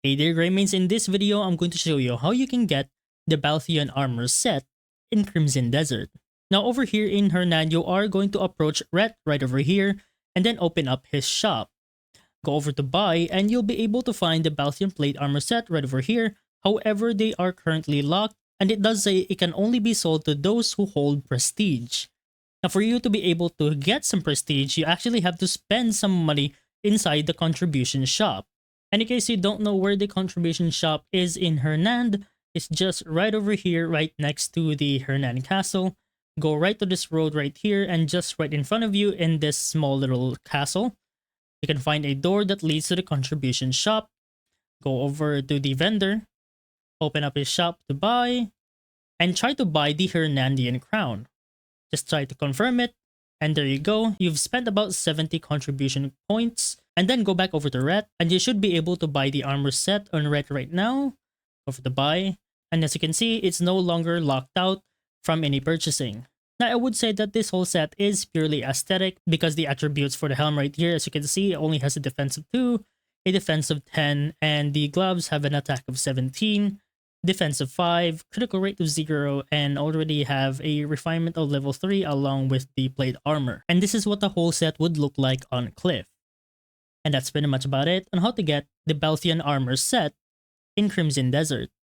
Hey there, Greymains. In this video, I'm going to show you how you can get the Baltheon Armor Set in Crimson Desert. Now over here in Hernan, you are going to approach Rhett right over here and then open up his shop. Go over to buy and you'll be able to find the Baltheon Plate Armor Set right over here. However, they are currently locked and it does say it can only be sold to those who hold prestige. Now for you to be able to get some prestige, you actually have to spend some money inside the contribution shop. And in case you don't know where the contribution shop is in Hernan, it's just right over here, right next to the Hernan Castle. Go right to this road right here, and just right in front of you in this small little castle, you can find a door that leads to the contribution shop. Go over to the vendor, open up his shop to buy, and try to buy the Hernandian crown. Just try to confirm it, and there you go. You've spent about 70 contribution points. And then go back over to Rhett, and you should be able to buy the armor set on Rhett right now. Go for the buy. And as you can see, it's no longer locked out from any purchasing. Now, I would say that this whole set is purely aesthetic because the attributes for the helm right here, as you can see, only has a defense of 2, a defense of 10, and the gloves have an attack of 17, defense of 5, critical rate of 0, and already have a refinement of level 3 along with the plate armor. And this is what the whole set would look like on Cliff. And that's pretty much about it on how to get the Baltheon Armor Set in Crimson Desert.